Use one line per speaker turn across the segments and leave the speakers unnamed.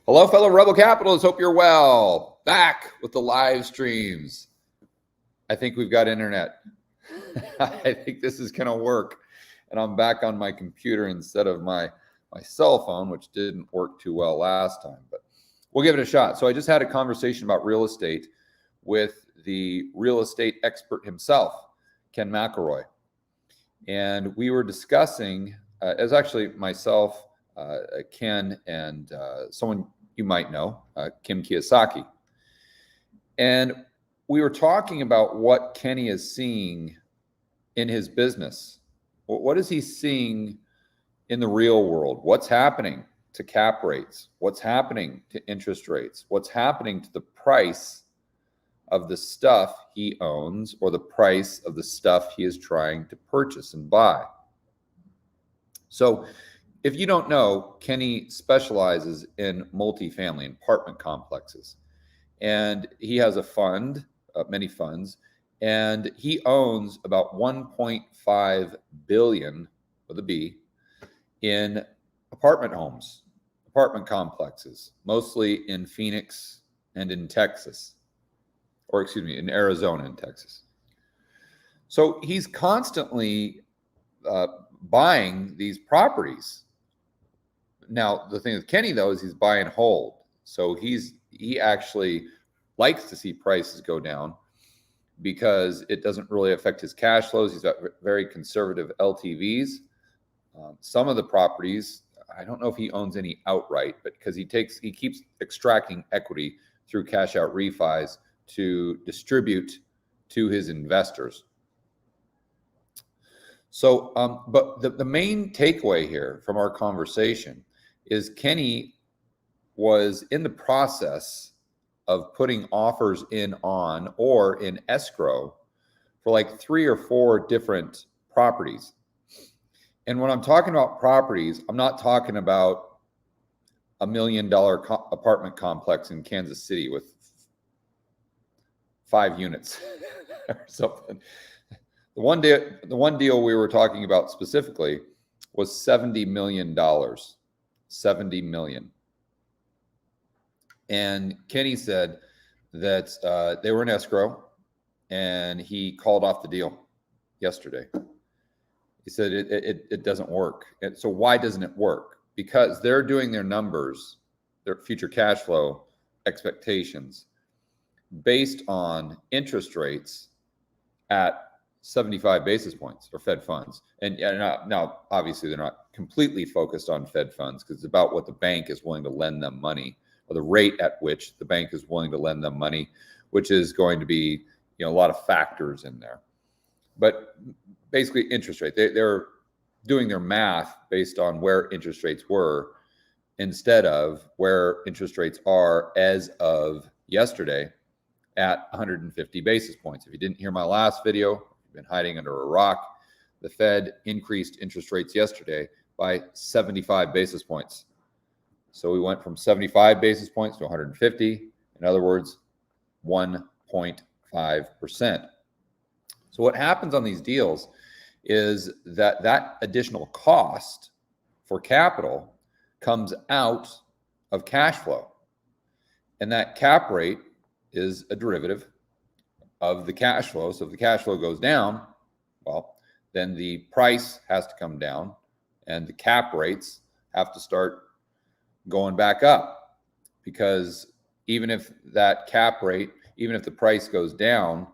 Hello, fellow Rebel Capitalists. Hope you're well. Back with the live streams. I think we've got internet. I think this is going to work. And I'm back on my computer instead of my cell phone, which didn't work too well last time. But we'll give it a shot. So I just had a conversation about real estate with the real estate expert himself, Ken McElroy. And we were discussing, as actually myself, Ken, and someone you might know, Kim Kiyosaki. And we were talking about what Kenny is seeing in his business. What is he seeing in the real world? What's happening to cap rates? What's happening to interest rates? What's happening to the price of the stuff he owns or the price of the stuff he is trying to purchase and buy? So if you don't know, Kenny specializes in multifamily apartment complexes. And he has a fund, many funds, and he owns about 1.5 billion with a B in apartment homes, apartment complexes, mostly in Phoenix and in Texas, or excuse me, in Arizona and Texas. So he's constantly buying these properties. Now, the thing with Kenny, though, is he's buy and hold. So he actually likes to see prices go down because it doesn't really affect his cash flows. He's got very conservative LTVs. Some of the properties, I don't know if he owns any outright, but because he keeps extracting equity through cash out refis to distribute to his investors. So, but the main takeaway here from our conversation is Kenny was in the process of putting offers in on or in escrow for like 3 or 4 different properties. And when I'm talking about properties, I'm not talking about $1 million apartment complex in Kansas City with 5 units or something. The one deal we were talking about specifically was $70 million. 70 million. And Kenny said that they were in escrow and he called off the deal yesterday. He said it doesn't work. And so why doesn't it work? Because they're doing their numbers, their future cash flow expectations based on interest rates at 75 basis points or Fed funds. And now, obviously, they're not completely focused on Fed funds because it's about what the bank is willing to lend them money, or the rate at which the bank is willing to lend them money, which is going to be, a lot of factors in there. But basically, interest rate. They're doing their math based on where interest rates were instead of where interest rates are as of yesterday at 150 basis points. If you didn't hear my last video, been hiding under a rock. The Fed increased interest rates yesterday by 75 basis points. So we went from 75 basis points to 150. In other words, 1.5%. So what happens on these deals is that additional cost for capital comes out of cash flow. And that cap rate is a derivative of the cash flow. So if the cash flow goes down, well, then the price has to come down and the cap rates have to start going back up, because even if that cap rate, even if the price goes down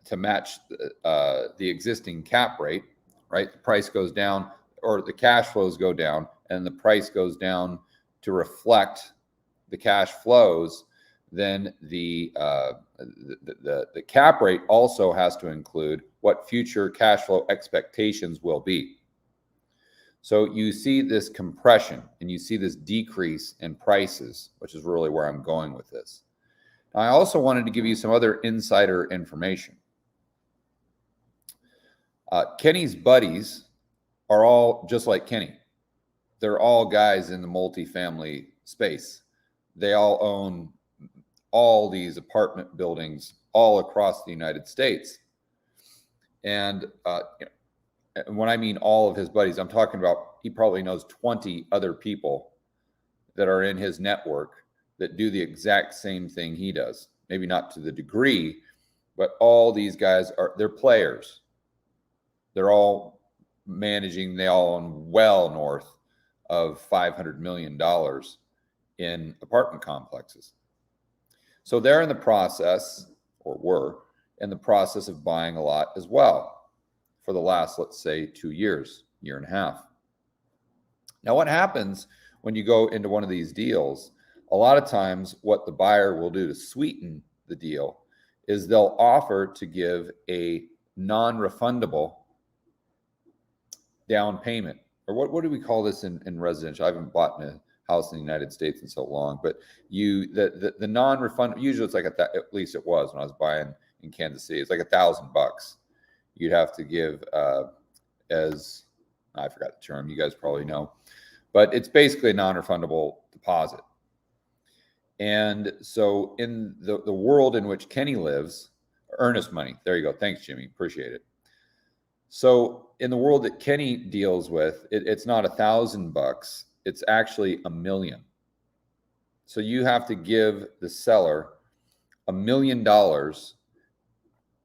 to match the existing cap rate, right? The price goes down or the cash flows go down and the price goes down to reflect the cash flows, then the cap rate also has to include what future cash flow expectations will be. So you see this compression and you see this decrease in prices, which is really where I'm going with this. Now, I also wanted to give you some other insider information. Kenny's buddies are all just like Kenny. They're all guys in the multifamily space. They all own all these apartment buildings all across the United States. And when I mean all of his buddies, I'm talking about he probably knows 20 other people that are in his network that do the exact same thing he does. Maybe not to the degree, but all these guys they're players. They're all managing, they all own well north of $500 million in apartment complexes. So they're in the process, or were in the process of buying a lot as well for the last, let's say, 2 years, year and a half. Now, what happens when you go into one of these deals? A lot of times what the buyer will do to sweeten the deal is they'll offer to give a non-refundable down payment. Or what do we call this in residential? I haven't bought a house in the United States in so long, but the non-refundable, usually it's like at least it was when I was buying in Kansas City, it's like $1,000 you'd have to give as, I forgot the term, you guys probably know, but it's basically a non-refundable deposit. And so in the world in which Kenny lives, earnest money, there you go. Thanks, Jimmy. Appreciate it. So in the world that Kenny deals with, it's not $1,000. It's actually $1 million. So you have to give the seller $1 million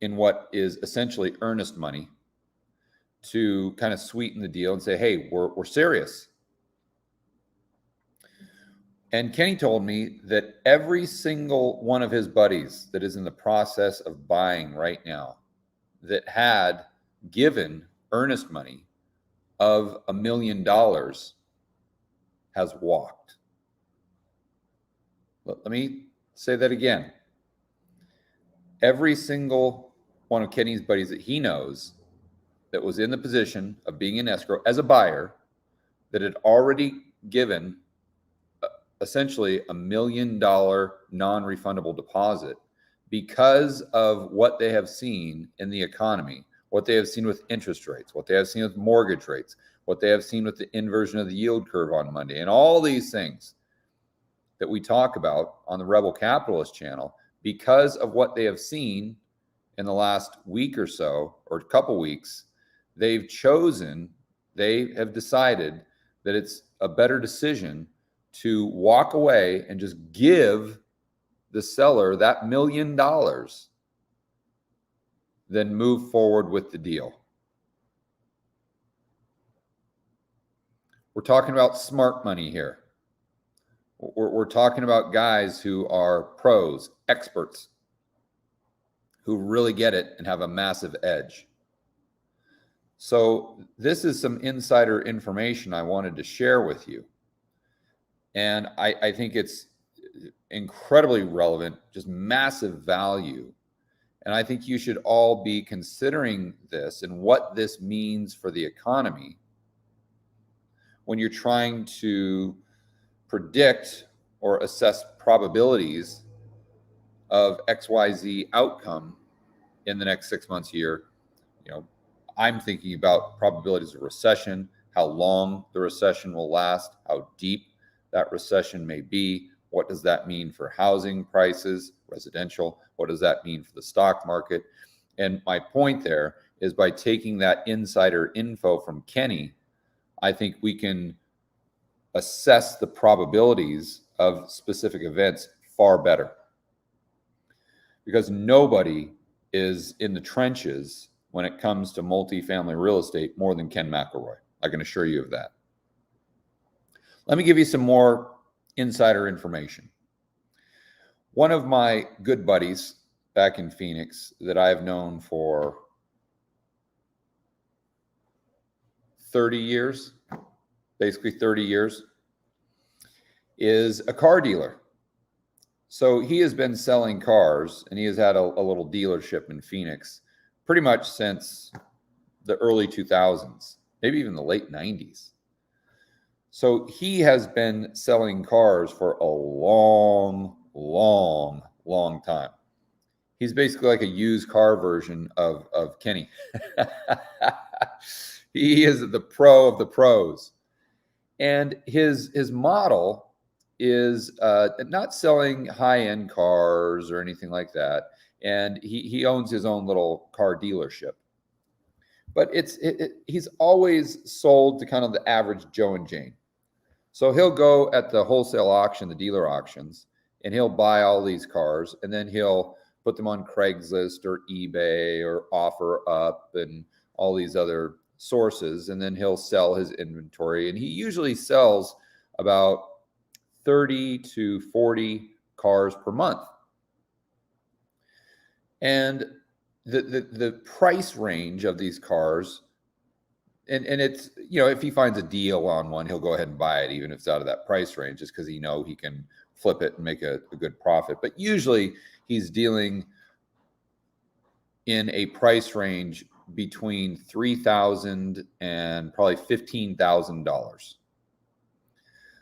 in what is essentially earnest money to kind of sweeten the deal and say, hey, we're serious. And Kenny told me that every single one of his buddies that is in the process of buying right now that had given earnest money of $1 million has walked. Let me say that again. Every single one of Kenny's buddies that he knows that was in the position of being in escrow as a buyer that had already given essentially $1 million non-refundable deposit because of what they have seen in the economy, what they have seen with interest rates, what they have seen with mortgage rates, what they have seen with the inversion of the yield curve on Monday, and all these things that we talk about on the Rebel Capitalist channel. Because of what they have seen in the last week or so, or a couple weeks, they have decided that it's a better decision to walk away and just give the seller that $1 million than move forward with the deal. We're talking about smart money here. We're talking about guys who are pros, experts, who really get it and have a massive edge. So this is some insider information I wanted to share with you. And I think it's incredibly relevant, just massive value. And I think you should all be considering this and what this means for the economy when you're trying to predict or assess probabilities of XYZ outcome in the next 6 months, year. You know, I'm thinking about probabilities of recession, how long the recession will last, how deep that recession may be. What does that mean for housing prices, residential? What does that mean for the stock market? And my point there is, by taking that insider info from Kenny, I think we can assess the probabilities of specific events far better, because nobody is in the trenches when it comes to multifamily real estate more than Ken McElroy. I can assure you of that. Let me give you some more insider information. One of my good buddies back in Phoenix that I've known for 30 years, basically 30 years, is a car dealer. So he has been selling cars, and he has had a little dealership in Phoenix pretty much since the early 2000s, maybe even the late 90s. So he has been selling cars for a long time. He's basically like a used car version of Kenny. He is the pro of the pros. And his model is not selling high-end cars or anything like that. And he owns his own little car dealership. But he's always sold to kind of the average Joe and Jane. So he'll go at the wholesale auction, the dealer auctions, and he'll buy all these cars, and then he'll put them on Craigslist or eBay or OfferUp and all these other sources, and then he'll sell his inventory. And he usually sells about 30 to 40 cars per month. And the price range of these cars, and it's, if he finds a deal on one, he'll go ahead and buy it, even if it's out of that price range, just because he can flip it and make a good profit. But usually he's dealing in a price range between $3,000 and probably $15,000.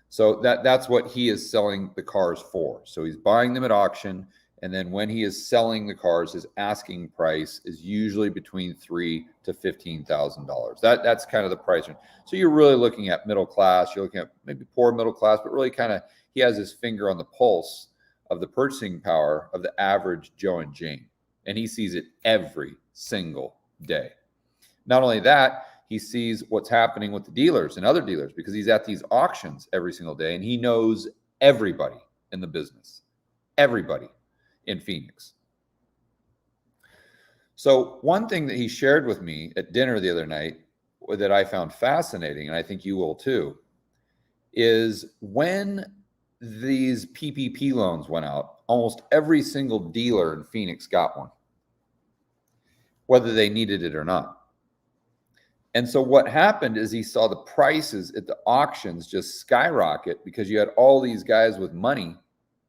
So that's what he is selling the cars for. So he's buying them at auction, and then when he is selling the cars, his asking price is usually between $3,000 to $15,000. That's kind of the price range. So you're really looking at middle class. You're looking at maybe poor middle class, but really kind of he has his finger on the pulse of the purchasing power of the average Joe and Jane, and he sees it every single day. Not only that, he sees what's happening with the dealers and other dealers, because he's at these auctions every single day, and he knows everybody in the business, everybody in Phoenix. So one thing that he shared with me at dinner the other night that I found fascinating, and I think you will too, is when these PPP loans went out, almost every single dealer in Phoenix got one, whether they needed it or not. And so what happened is he saw the prices at the auctions just skyrocket, because you had all these guys with money,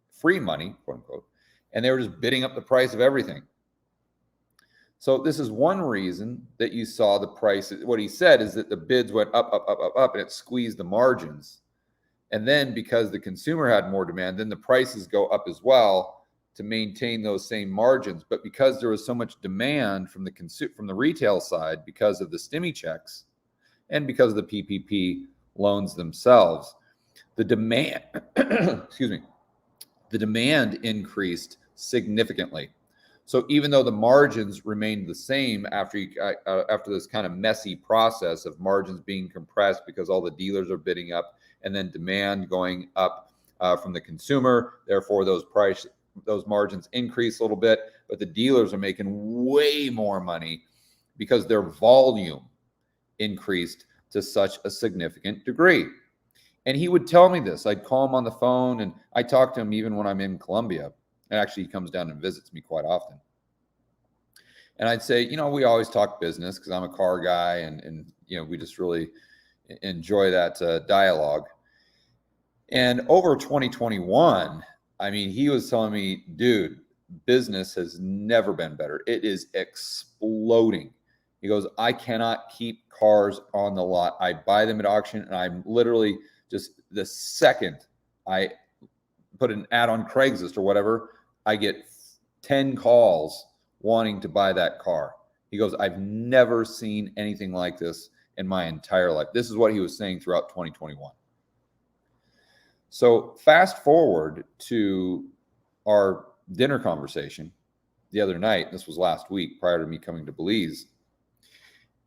free money, quote unquote, and they were just bidding up the price of everything. So this is one reason that you saw the price. What he said is that the bids went up, and it squeezed the margins. And then because the consumer had more demand, then the prices go up as well to maintain those same margins. But because there was so much demand from the retail side, because of the stimmy checks and because of the PPP loans themselves, the demand, the demand increased significantly. So even though the margins remained the same after this kind of messy process of margins being compressed because all the dealers are bidding up, and then demand going up from the consumer, therefore those margins increase a little bit, but the dealers are making way more money because their volume increased to such a significant degree. And he would tell me this. I'd call him on the phone, and I talk to him even when I'm in Columbia. And actually, he comes down and visits me quite often. And I'd say, we always talk business because I'm a car guy, and we just really enjoy that dialogue. And over 2021, I mean, he was telling me, dude, business has never been better. It is exploding. He goes, I cannot keep cars on the lot. I buy them at auction, and I'm literally just the second I put an ad on Craigslist or whatever, I get 10 calls wanting to buy that car. He goes, I've never seen anything like this in my entire life. This is what he was saying throughout 2021. So fast forward to our dinner conversation the other night. This was last week prior to me coming to Belize.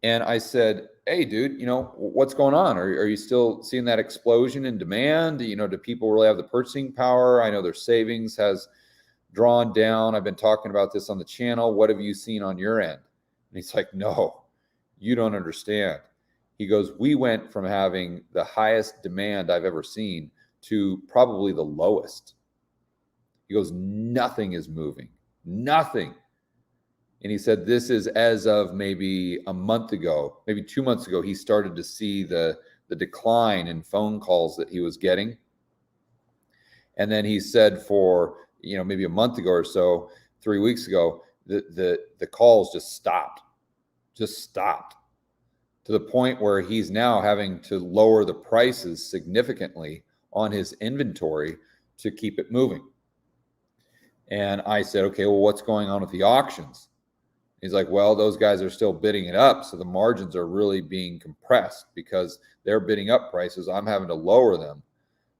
And I said, hey, dude, what's going on? Are you still seeing that explosion in demand? Do people really have the purchasing power? I know their savings has drawn down. I've been talking about this on the channel. What have you seen on your end? And he's like, no, you don't understand. He goes, we went from having the highest demand I've ever seen to probably the lowest. He goes, nothing is moving, nothing. And he said, this is as of maybe a month ago, maybe 2 months ago, he started to see the decline in phone calls that he was getting. And then he said for, maybe a month ago or so, 3 weeks ago, the calls just stopped to the point where he's now having to lower the prices significantly on his inventory to keep it moving. And I said, okay, well, what's going on with the auctions? He's like, well, those guys are still bidding it up. So the margins are really being compressed because they're bidding up prices. I'm having to lower them.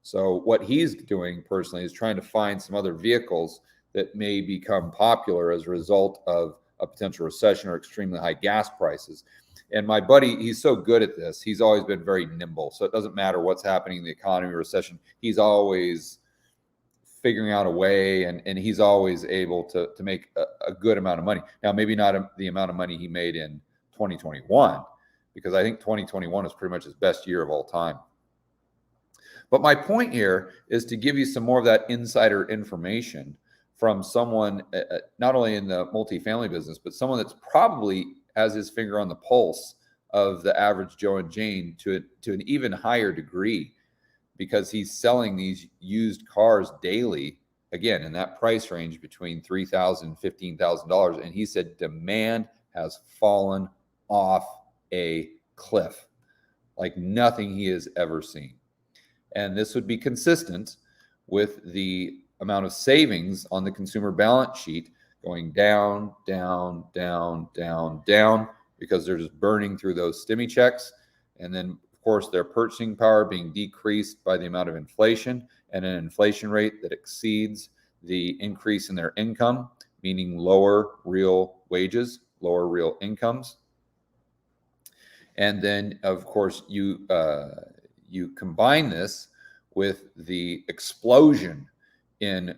So what he's doing personally is trying to find some other vehicles that may become popular as a result of a potential recession or extremely high gas prices. And my buddy, he's so good at this. He's always been very nimble. So it doesn't matter what's happening in the economy or recession. He's always figuring out a way, and he's always able to make a good amount of money. Now, maybe not the amount of money he made in 2021, because I think 2021 is pretty much his best year of all time. But my point here is to give you some more of that insider information from someone, not only in the multifamily business, but someone that's probably has his finger on the pulse of the average Joe and Jane to an even higher degree, because he's selling these used cars daily, again, in that price range between $3,000 and $15,000. And he said demand has fallen off a cliff like nothing he has ever seen. And this would be consistent with the amount of savings on the consumer balance sheet going down, down, down, down, down, because they're just burning through those stimmy checks. And then, of course, their purchasing power being decreased by the amount of inflation, and an inflation rate that exceeds the increase in their income, meaning lower real wages, lower real incomes. And then, of course, you combine this with the explosion in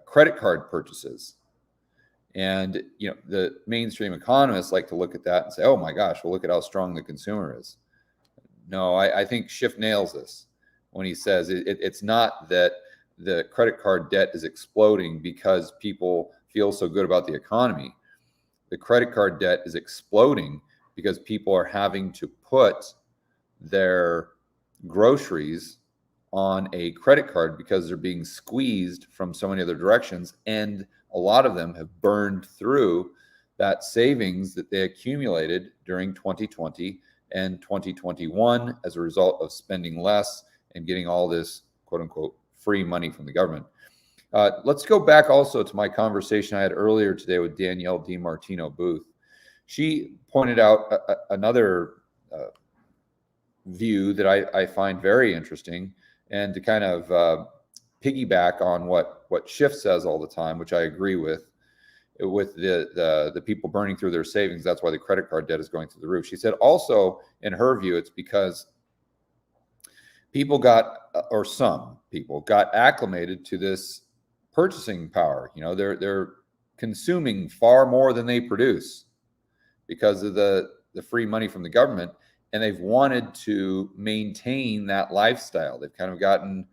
credit card purchases. And, the mainstream economists like to look at that and say, oh my gosh, well, look at how strong the consumer is. No, I think Schiff nails this when he says it's not that the credit card debt is exploding because people feel so good about the economy. The credit card debt is exploding because people are having to put their groceries on a credit card because they're being squeezed from so many other directions. And a lot of them have burned through that savings that they accumulated during 2020 and 2021 as a result of spending less and getting all this quote unquote free money from the government. Let's go back also to my conversation I had earlier today with Danielle DiMartino Booth. She pointed out another view that I find very interesting, and to kind of piggyback on what Schiff says all the time, which I agree with the people burning through their savings. That's why the credit card debt is going through the roof. She said also, in her view, it's because some people got acclimated to this purchasing power. They're consuming far more than they produce because of the free money from the government, and they've wanted to maintain that lifestyle. They've kind of gotten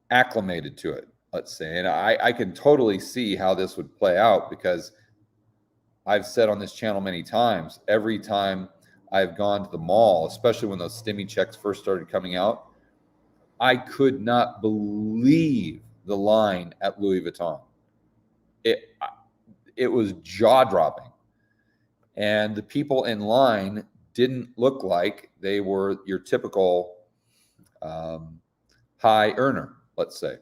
acclimated to it, let's say. And I can totally see how this would play out, because I've said on this channel many times, every time I've gone to the mall, especially when those stimmy checks first started coming out, I could not believe the line at Louis Vuitton. It was jaw-dropping. And the people in line didn't look like they were your typical high earner, let's say.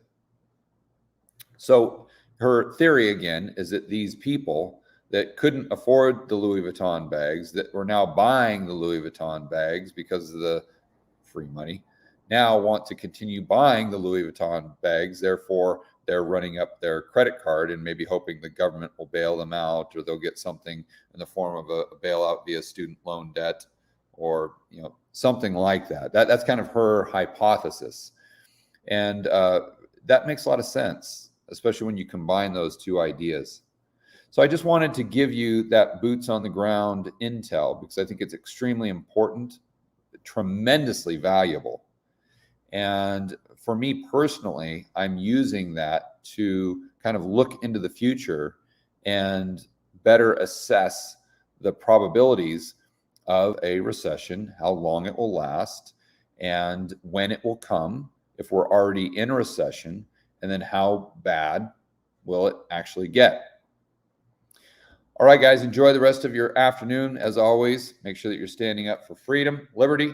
So her theory, again, is that these people that couldn't afford the Louis Vuitton bags, that were now buying the Louis Vuitton bags because of the free money, now want to continue buying the Louis Vuitton bags. Therefore, they're running up their credit card and maybe hoping the government will bail them out, or they'll get something in the form of a bailout via student loan debt, or something like that. That's kind of her hypothesis. And that makes a lot of sense, especially when you combine those two ideas. So I just wanted to give you that boots on the ground intel, because I think it's extremely important, tremendously valuable. And for me personally, I'm using that to kind of look into the future and better assess the probabilities of a recession, how long it will last, and when it will come, if we're already in a recession, and then how bad will it actually get. All right, guys, enjoy the rest of your afternoon. As always, make sure that you're standing up for freedom, liberty,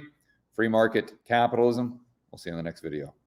free market capitalism. We'll see you in the next video.